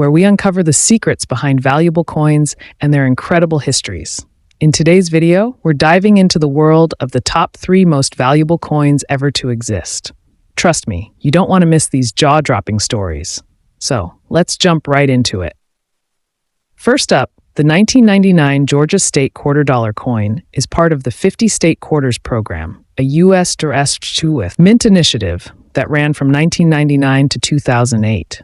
where we uncover the secrets behind valuable coins and their incredible histories. In today's video, we're diving into the world of the top 3 most valuable coins ever to exist. Trust me, you don't want to miss these jaw-dropping stories. So, let's jump right into it. First up, the 1999 Georgia State $quarter coin is part of the 50 State Quarters program, a U.S. direct-to-with mint initiative that ran from 1999 to 2008.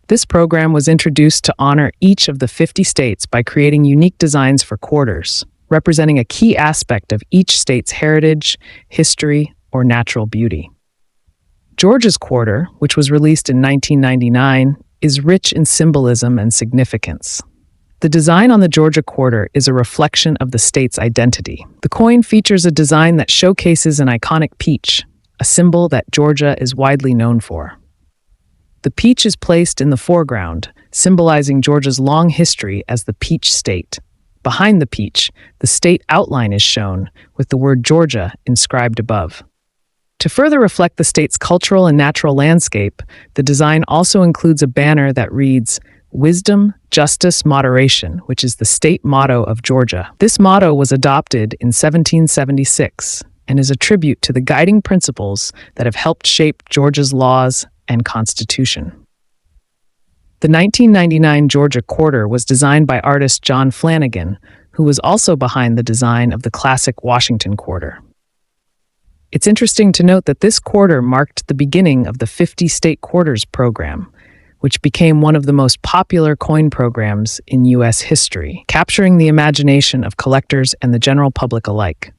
This program was introduced to honor each of the 50 states by creating unique designs for quarters, representing a key aspect of each state's heritage, history, or natural beauty. Georgia's quarter, which was released in 1999, is rich in symbolism and significance. The design on the Georgia quarter is a reflection of the state's identity. The coin features a design that showcases an iconic peach, a symbol that Georgia is widely known for. The peach is placed in the foreground, symbolizing Georgia's long history as the Peach State. Behind the peach, the state outline is shown, with the word Georgia inscribed above. To further reflect the state's cultural and natural landscape, the design also includes a banner that reads, "Wisdom, Justice, Moderation," which is the state motto of Georgia. This motto was adopted in 1776 and is a tribute to the guiding principles that have helped shape Georgia's laws and Constitution. The 1999 Georgia quarter was designed by artist John Flanagan, who was also behind the design of the classic Washington quarter. It's interesting to note that this quarter marked the beginning of the 50 State Quarters program, which became one of the most popular coin programs in U.S. history, capturing the imagination of collectors and the general public alike.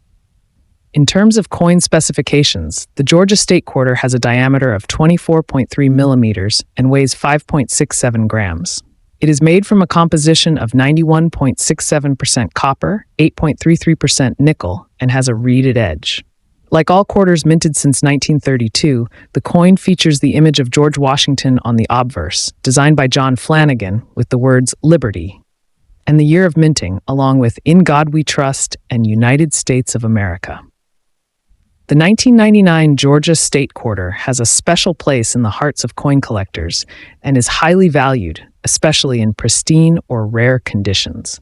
In terms of coin specifications, the Georgia State Quarter has a diameter of 24.3 millimeters and weighs 5.67 grams. It is made from a composition of 91.67% copper, 8.33% nickel, and has a reeded edge. Like all quarters minted since 1932, the coin features the image of George Washington on the obverse, designed by John Flanagan, with the words "Liberty," and the year of minting, along with "In God We Trust" and "United States of America." The 1999 Georgia State Quarter has a special place in the hearts of coin collectors and is highly valued, especially in pristine or rare conditions.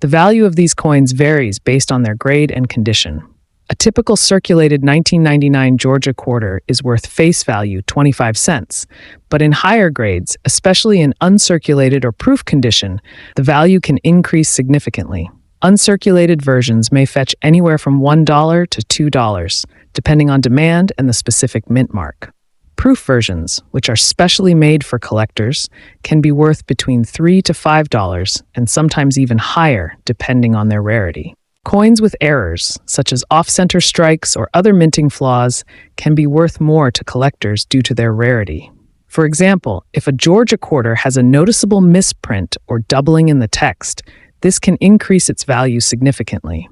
The value of these coins varies based on their grade and condition. A typical circulated 1999 Georgia quarter is worth face value 25 cents, but in higher grades, especially in uncirculated or proof condition, the value can increase significantly. Uncirculated versions may fetch anywhere from $1 to $2, depending on demand and the specific mint mark. Proof versions, which are specially made for collectors, can be worth between $3 to $5 and sometimes even higher, depending on their rarity. Coins with errors, such as off-center strikes or other minting flaws, can be worth more to collectors due to their rarity. For example, if a Georgia quarter has a noticeable misprint or doubling in the text, this can increase its value significantly.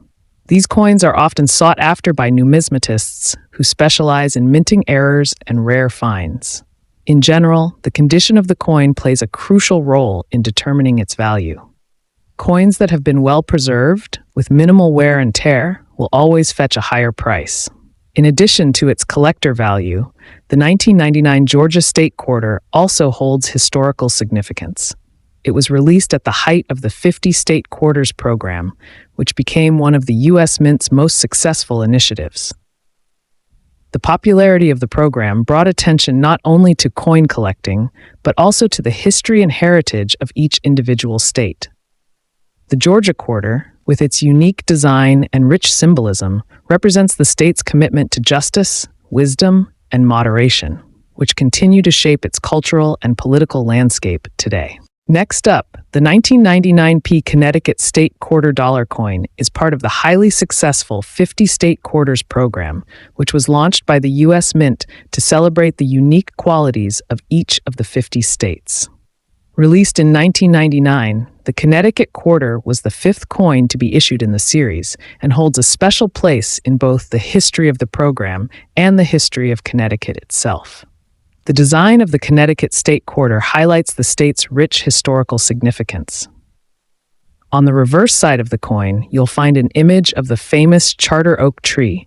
These coins are often sought after by numismatists who specialize in minting errors and rare finds. In general, the condition of the coin plays a crucial role in determining its value. Coins that have been well preserved, with minimal wear and tear, will always fetch a higher price. In addition to its collector value, the 1999 Georgia State Quarter also holds historical significance. It was released at the height of the 50 State Quarters program, which became one of the U.S. Mint's most successful initiatives. The popularity of the program brought attention not only to coin collecting, but also to the history and heritage of each individual state. The Georgia quarter, with its unique design and rich symbolism, represents the state's commitment to justice, wisdom, and moderation, which continue to shape its cultural and political landscape today. Next up, the 1999 Connecticut State $quarter coin is part of the highly successful 50 State Quarters program, which was launched by the U.S. Mint to celebrate the unique qualities of each of the 50 states. Released in 1999, the Connecticut quarter was the 5th coin to be issued in the series and holds a special place in both the history of the program and the history of Connecticut itself. The design of the Connecticut State Quarter highlights the state's rich historical significance. On the reverse side of the coin, you'll find an image of the famous Charter Oak tree,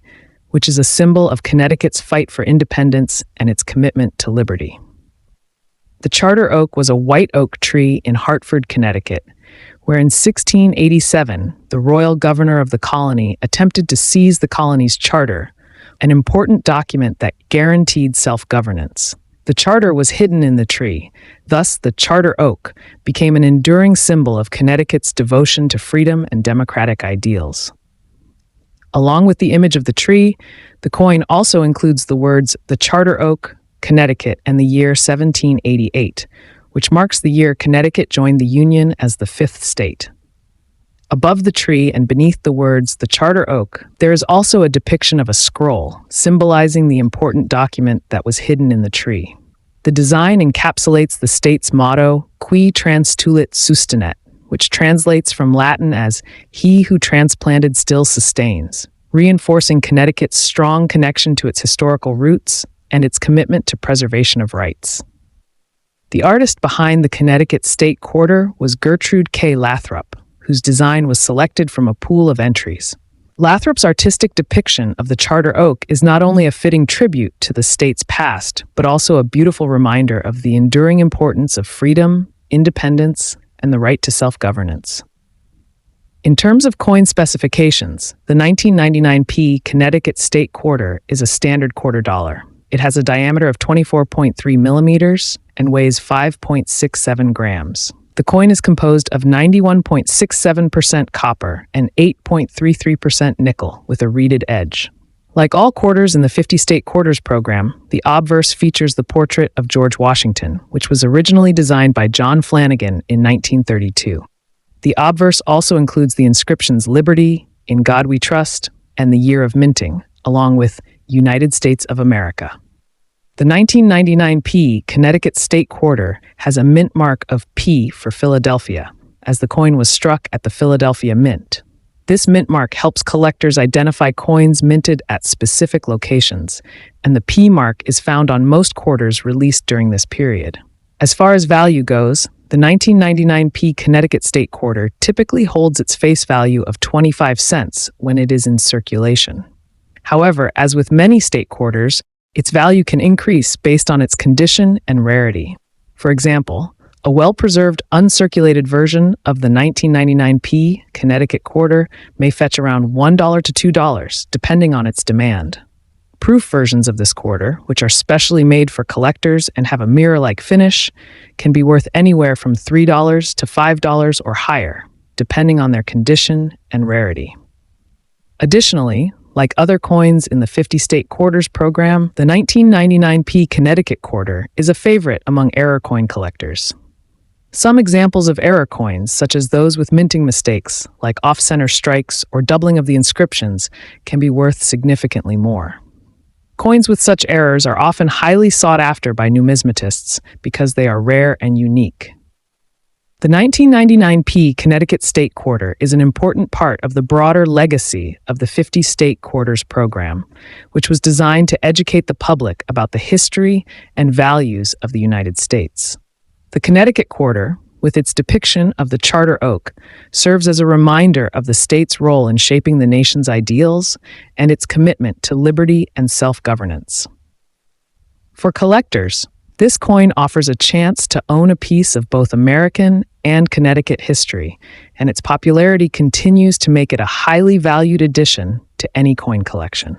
which is a symbol of Connecticut's fight for independence and its commitment to liberty. The charter oak was a white oak tree in Hartford, Connecticut, where in 1687, the royal governor of the colony attempted to seize the colony's charter, an important document that guaranteed self-governance. The charter was hidden in the tree. Thus, the charter oak became an enduring symbol of Connecticut's devotion to freedom and democratic ideals. Along with the image of the tree, the coin also includes the words "The Charter Oak, Connecticut," and the year 1788, which marks the year Connecticut joined the Union as the fifth state. Above the tree and beneath the words "The Charter Oak," there is also a depiction of a scroll, symbolizing the important document that was hidden in the tree. The design encapsulates the state's motto, "Qui transtulit sustinet," which translates from Latin as "He who transplanted still sustains," reinforcing Connecticut's strong connection to its historical roots and its commitment to preservation of rights. The artist behind the Connecticut State Quarter was Gertrude K. Lathrop, whose design was selected from a pool of entries. Lathrop's artistic depiction of the charter oak is not only a fitting tribute to the state's past, but also a beautiful reminder of the enduring importance of freedom, independence, and the right to self-governance. In terms of coin specifications, the 1999p Connecticut State Quarter is a standard quarter dollar. It has a diameter of 24.3 millimeters and weighs 5.67 grams. The coin is composed of 91.67% copper and 8.33% nickel with a reeded edge. Like all quarters in the 50-state quarters program, the obverse features the portrait of George Washington, which was originally designed by John Flanagan in 1932. The obverse also includes the inscriptions "Liberty," "In God We Trust," and the year of minting, along with "United States of America." The 1999p Connecticut State Quarter has a mint mark of P for Philadelphia, as the coin was struck at the Philadelphia Mint. This mint mark helps collectors identify coins minted at specific locations, and the P mark is found on most quarters released during this period. As far as value goes, the 1999p Connecticut State Quarter typically holds its face value of 25 cents when it is in circulation. However, as with many state quarters, its value can increase based on its condition and rarity. For example, a well-preserved, uncirculated version of the 1999p Connecticut Quarter may fetch around $1 to $2, depending on its demand. Proof versions of this quarter, which are specially made for collectors and have a mirror-like finish, can be worth anywhere from $3 to $5 or higher, depending on their condition and rarity. Additionally, like other coins in the 50-state quarters program, the 1999p Connecticut Quarter is a favorite among error coin collectors. Some examples of error coins, such as those with minting mistakes, like off-center strikes or doubling of the inscriptions, can be worth significantly more. Coins with such errors are often highly sought after by numismatists because they are rare and unique. The 1999p Connecticut State Quarter is an important part of the broader legacy of the 50-state quarters program, which was designed to educate the public about the history and values of the United States. The Connecticut Quarter, with its depiction of the charter oak, serves as a reminder of the state's role in shaping the nation's ideals and its commitment to liberty and self-governance. For collectors, this coin offers a chance to own a piece of both American and Connecticut history, and its popularity continues to make it a highly valued addition to any coin collection.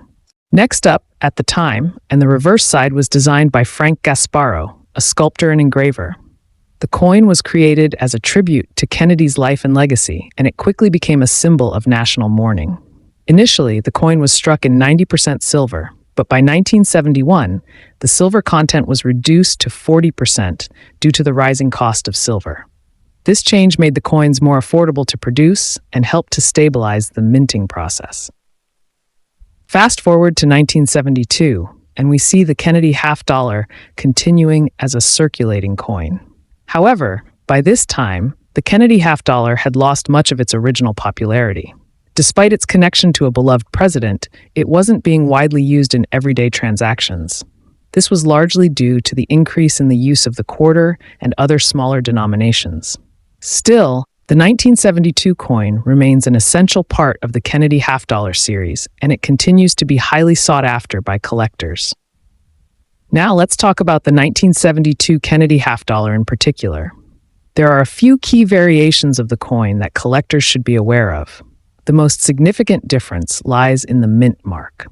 Next up, at the time, and the reverse side was designed by Frank Gasparo, a sculptor and engraver. The coin was created as a tribute to Kennedy's life and legacy, and it quickly became a symbol of national mourning. Initially, the coin was struck in 90% silver, but by 1971, the silver content was reduced to 40% due to the rising cost of silver. This change made the coins more affordable to produce and helped to stabilize the minting process. Fast forward to 1972, and we see the Kennedy half-dollar continuing as a circulating coin. However, by this time, the Kennedy half-dollar had lost much of its original popularity. Despite its connection to a beloved president, it wasn't being widely used in everyday transactions. This was largely due to the increase in the use of the quarter and other smaller denominations. Still, the 1972 coin remains an essential part of the Kennedy half-dollar series, and it continues to be highly sought after by collectors. Now let's talk about the 1972 Kennedy half dollar in particular. There are a few key variations of the coin that collectors should be aware of. The most significant difference lies in the mint mark.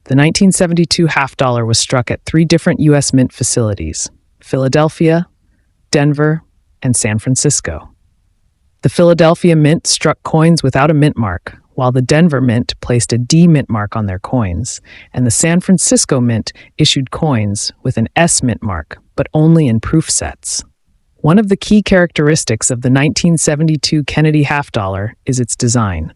The 1972 half dollar was struck at 3 different U.S. mint facilities: Philadelphia, Denver, and San Francisco. The Philadelphia Mint struck coins without a mint mark, while the Denver Mint placed a D mint mark on their coins, and the San Francisco Mint issued coins with an S mint mark, but only in proof sets. One of the key characteristics of the 1972 Kennedy half dollar is its design.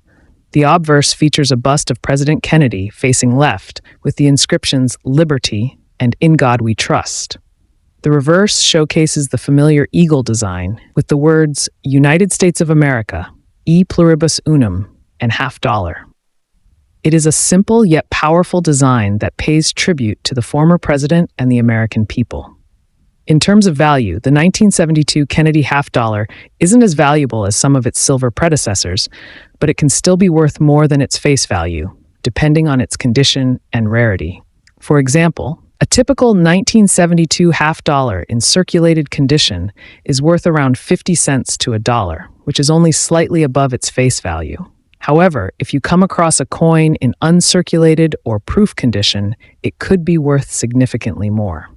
The obverse features a bust of President Kennedy facing left with the inscriptions "Liberty" and "In God We Trust." The reverse showcases the familiar eagle design with the words "United States of America, E Pluribus Unum," and half dollar. It is a simple yet powerful design that pays tribute to the former president and the American people. In terms of value, the 1972 Kennedy half dollar isn't as valuable as some of its silver predecessors, but it can still be worth more than its face value, depending on its condition and rarity. For example, a typical 1972 half dollar in circulated condition is worth around 50 cents to $1, which is only slightly above its face value. However, if you come across a coin in uncirculated or proof condition, it could be worth significantly more.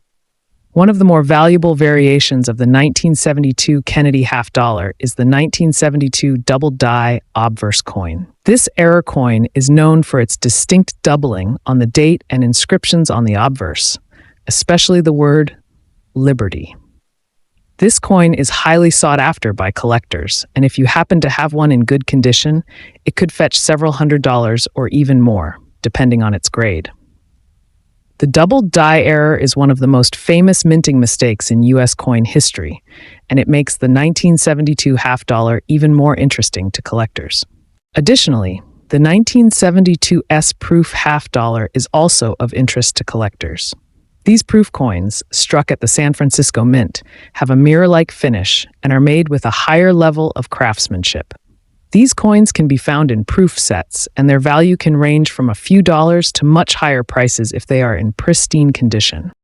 One of the more valuable variations of the 1972 Kennedy half dollar is the 1972 double die obverse coin. This era coin is known for its distinct doubling on the date and inscriptions on the obverse, especially the word "Liberty." This coin is highly sought after by collectors, and if you happen to have one in good condition, it could fetch several $100s or even more, depending on its grade. The double die error is one of the most famous minting mistakes in U.S. coin history, and it makes the 1972 half dollar even more interesting to collectors. Additionally, the 1972 S-proof half dollar is also of interest to collectors. These proof coins, struck at the San Francisco Mint, have a mirror-like finish and are made with a higher level of craftsmanship. These coins can be found in proof sets, and their value can range from a few dollars to much higher prices if they are in pristine condition.